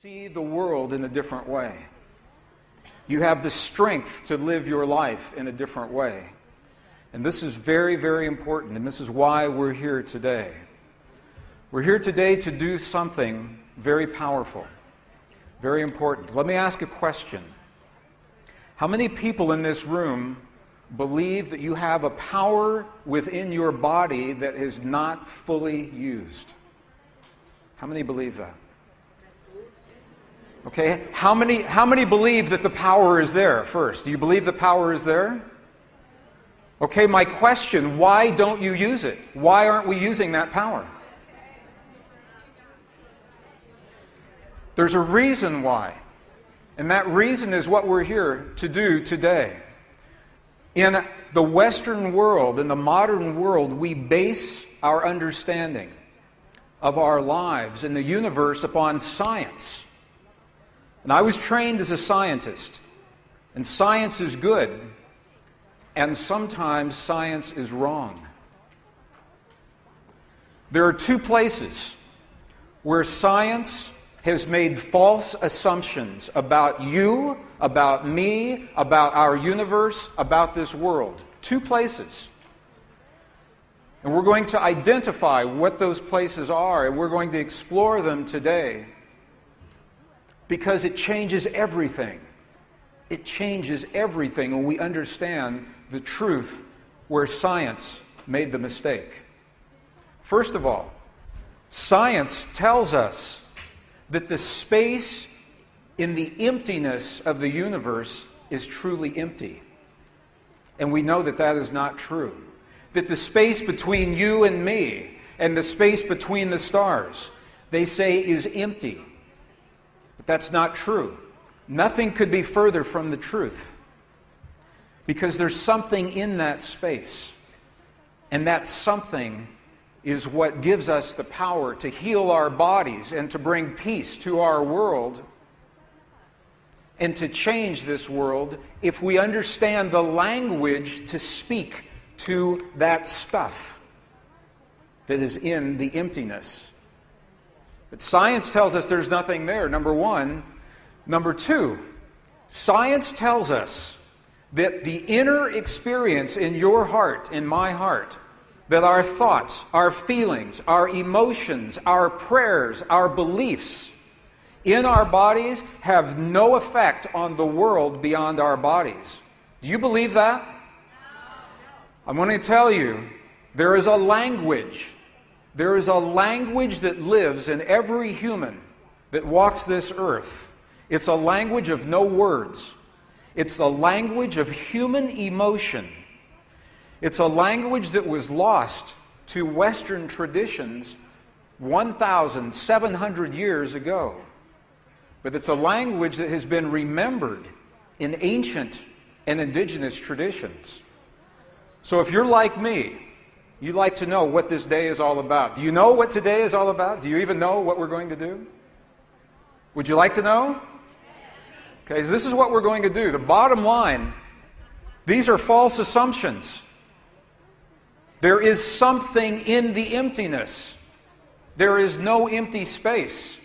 see the world in a different way. You have the strength to live your life in a different way. And this is very, very important, and this is why we're here today. We're here today to do something very powerful, very important. Let me ask a question. How many people in this room believe that you have a power within your body that is not fully used? How many believe that? Okay, how many believe that the power is there first? Do you believe the power is there? Okay, my question, why don't you use it? Why aren't we using that power? There's a reason why. And that reason is what we're here to do today. In the Western world, in the modern world, we base our understanding of our lives and the universe upon science. And I was trained as a scientist, and science is good, and sometimes science is wrong. There are two places where science has made false assumptions about you, about me, about our universe, about this world. Two places. And we're going to identify what those places are, and we're going to explore them today. Because it changes everything. It changes everything when we understand the truth where science made the mistake. First of all, science tells us that the space in the emptiness of the universe is truly empty. And we know that that is not true. That the space between you and me and the space between the stars, they say, is empty. But that's not true. Nothing could be further from the truth. Because there's something in that space. And that something is what gives us the power to heal our bodies and to bring peace to our world and to change this world if we understand the language to speak to that stuff that is in the emptiness. But science tells us there's nothing there, number one. Number two, science tells us that the inner experience in your heart, in my heart, that our thoughts, our feelings, our emotions, our prayers, our beliefs in our bodies have no effect on the world beyond our bodies. Do you believe that? I'm going to tell you, there is a language. There is a language that lives in every human that walks this earth. It's a language of no words. It's a language of human emotion. It's a language that was lost to Western traditions 1,700 years ago. But it's a language that has been remembered in ancient and indigenous traditions. So if you're like me, you'd like to know what this day is all about. Do you know what today is all about? Do you even know what we're going to do? Would you like to know? Okay, so this is what we're going to do. The bottom line, these are false assumptions. There is something in the emptiness. There is no empty space.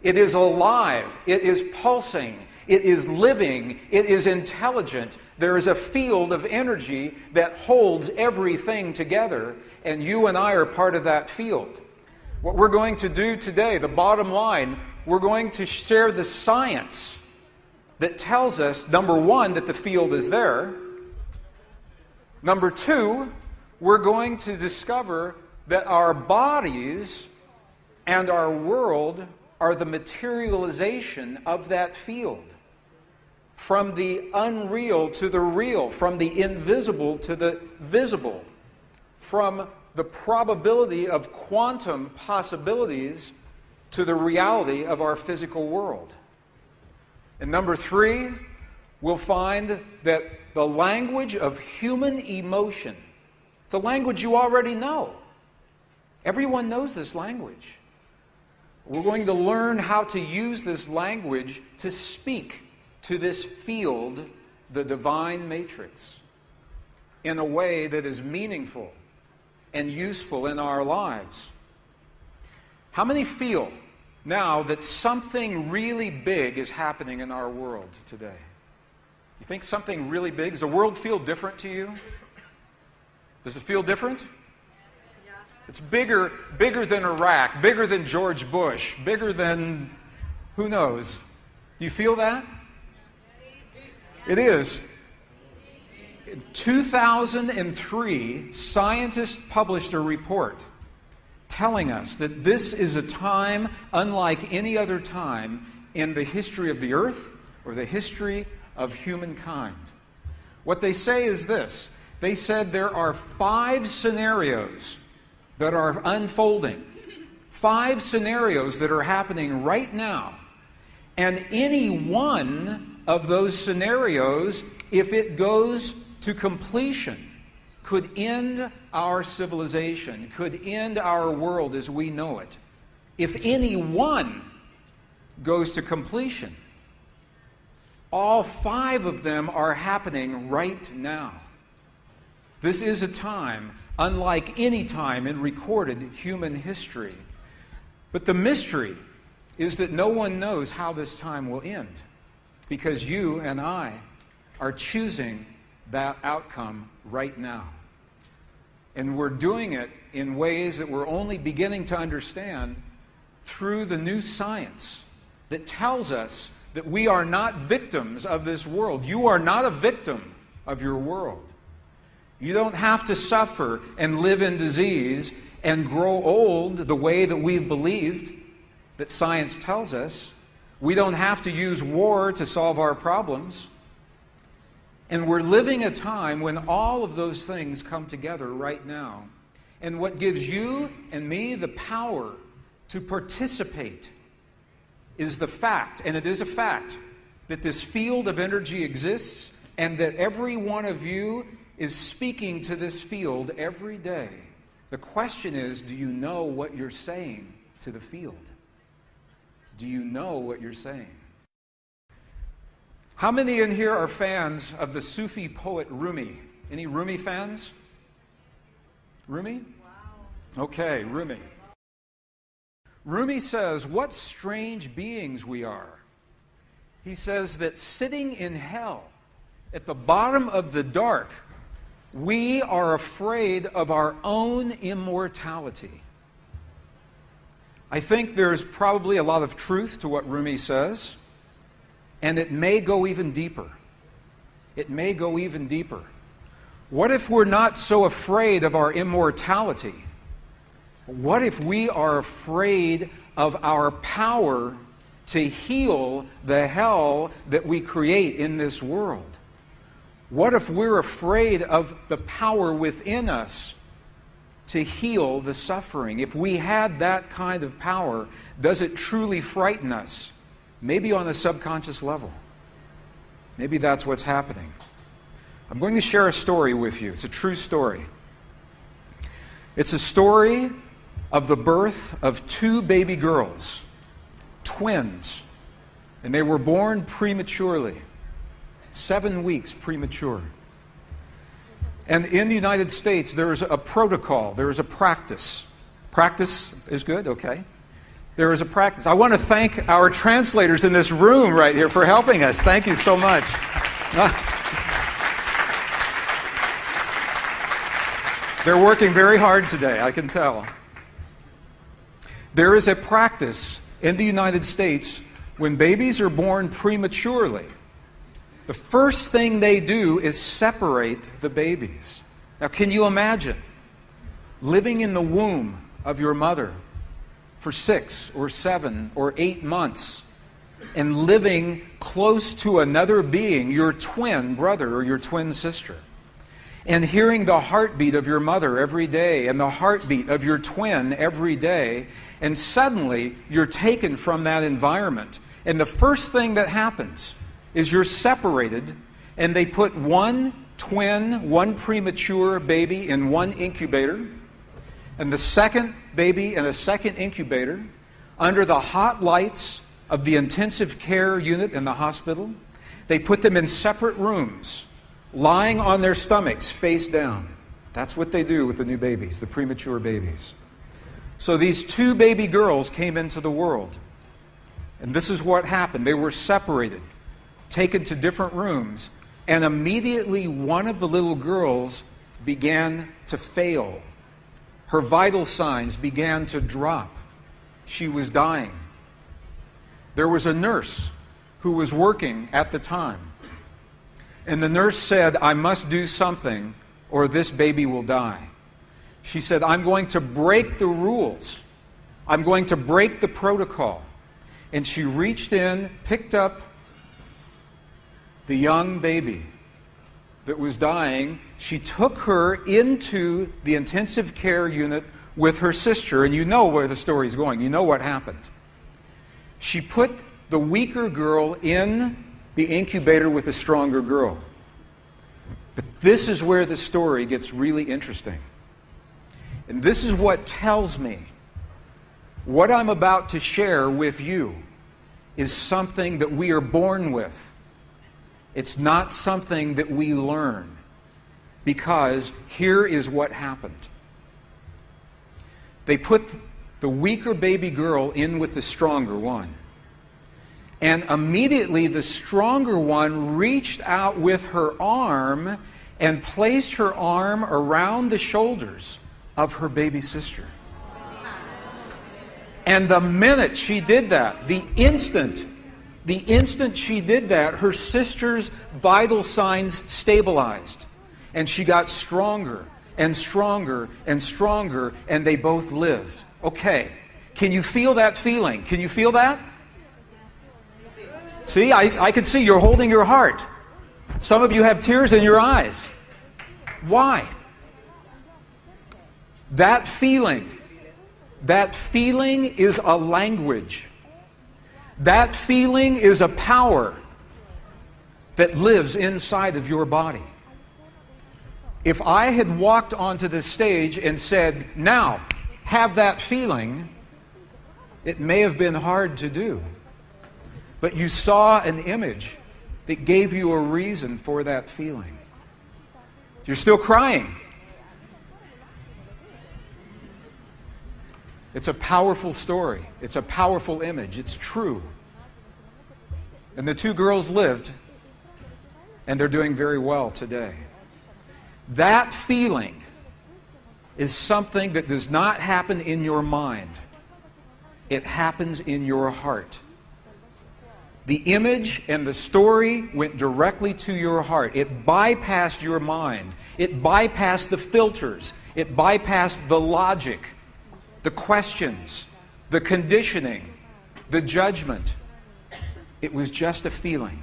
It is alive. It is pulsing. It is living. It is intelligent. There is a field of energy that holds everything together, and you and I are part of that field. What we're going to do today, the bottom line, we're going to share the science that tells us, number one, that the field is there. Number two, we're going to discover that our bodies and our world are the materialization of that field. From the unreal to the real, from the invisible to the visible, from the probability of quantum possibilities to the reality of our physical world. And number three, we'll find that the language of human emotion, it's a language you already know. Everyone knows this language. We're going to learn how to use this language to speak to this field, the divine matrix, in a way that is meaningful and useful in our lives. How many feel now that something really big is happening in our world today. You think something really big? Does the world feel different to you? Does it feel different? Yeah. It's bigger than Iraq, bigger than George Bush, bigger than who knows. Do you feel that? It is. In 2003, scientists published a report telling us that this is a time unlike any other time in the history of the earth or the history of humankind. What they say is this. They said there are 5 scenarios that are unfolding. 5 scenarios that are happening right now. And any one of those scenarios, if it goes to completion, could end our civilization, could end our world as we know it. If any one goes to completion, all 5 of them are happening right now. This is a time unlike any time in recorded human history. But the mystery is that no one knows how this time will end, because you and I are choosing that outcome right now. And we're doing it in ways that we're only beginning to understand through the new science that tells us that we are not victims of this world. You are not a victim of your world. You don't have to suffer and live in disease and grow old the way that we've believed that science tells us. We don't have to use war to solve our problems. And we're living a time when all of those things come together right now. And what gives you and me the power to participate is the fact, and it is a fact, that this field of energy exists and that every one of you is speaking to this field every day. The question is, do you know what you're saying to the field? Do you know what you're saying? How many in here are fans of the Sufi poet Rumi? Any Rumi fans? Rumi? Wow. Okay, Rumi. Rumi says, what strange beings we are. He says that sitting in hell, at the bottom of the dark, we are afraid of our own immortality. I think there's probably a lot of truth to what Rumi says, and it may go even deeper. It may go even deeper. What if we're not so afraid of our immortality? What if we are afraid of our power to heal the hell that we create in this world? What if we're afraid of the power within us to heal the suffering? If we had that kind of power, does it truly frighten us? Maybe on a subconscious level. Maybe that's what's happening. I'm going to share a story with you. It's a true story. It's a story of the birth of 2 baby girls, twins, and they were born prematurely, 7 weeks premature. And in the United States, there's a protocol, there's a practice. Practice is good? Okay. There is a practice. I want to thank our translators in this room right here for helping us. Thank you so much. They're working very hard today, I can tell. There is a practice in the United States when babies are born prematurely. The first thing they do is separate the babies. Now, can you imagine living in the womb of your mother for 6 or 7 or 8 months and living close to another being, your twin brother or your twin sister, and hearing the heartbeat of your mother every day and the heartbeat of your twin every day, and suddenly you're taken from that environment. And the first thing that happens is you're separated, and they put one twin, one premature baby in one incubator, and the second baby in a second incubator under the hot lights of the intensive care unit in the hospital. They put them in separate rooms, lying on their stomachs, face down. That's what they do with the new babies, the premature babies. So these 2 baby girls came into the world. And this is what happened. They were separated, taken to different rooms, and immediately one of the little girls began to fail. Her vital signs began to drop. She was dying. There was a nurse who was working at the time. And the nurse said, "I must do something or this baby will die." She said, "I'm going to break the rules. I'm going to break the protocol." And she reached in, picked up the young baby that was dying. She took her into the intensive care unit with her sister, and you know where the story's going. You know what happened. She put the weaker girl in the incubator with the stronger girl. But this is where the story gets really interesting. And this is what tells me what I'm about to share with you is something that we are born with. It's not something that we learn. Because here is what happened. They put the weaker baby girl in with the stronger one. And immediately the stronger one reached out with her arm and placed her arm around the shoulders of her baby sister. And the minute she did that, the instant she did that, her sister's vital signs stabilized. And she got stronger and stronger and stronger, and they both lived. Okay, can you feel that feeling? Can you feel that? See, I can see you're holding your heart. Some of you have tears in your eyes. Why? That feeling is a language. That feeling is a power that lives inside of your body. If I had walked onto the stage and said, "Now, have that feeling," it may have been hard to do. But you saw an image that gave you a reason for that feeling. You're still crying. It's a powerful story. It's a powerful image. It's true. And the two girls lived, and they're doing very well today. That feeling is something that does not happen in your mind. It happens in your heart. The image and the story went directly to your heart. It bypassed your mind. It bypassed the filters. It bypassed the logic, the questions, the conditioning, the judgment. It was just a feeling.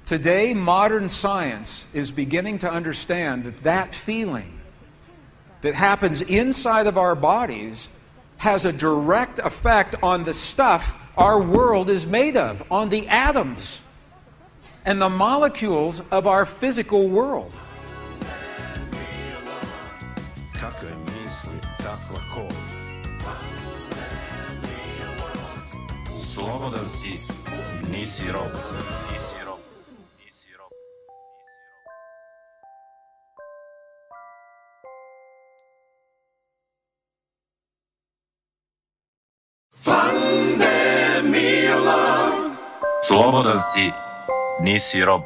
Today, modern science is beginning to understand that that feeling that happens inside of our bodies has a direct effect on the stuff our world is made of, on the atoms and the molecules of our physical world. Slobodan si, nisi rob. Slobodan si, nisi rob.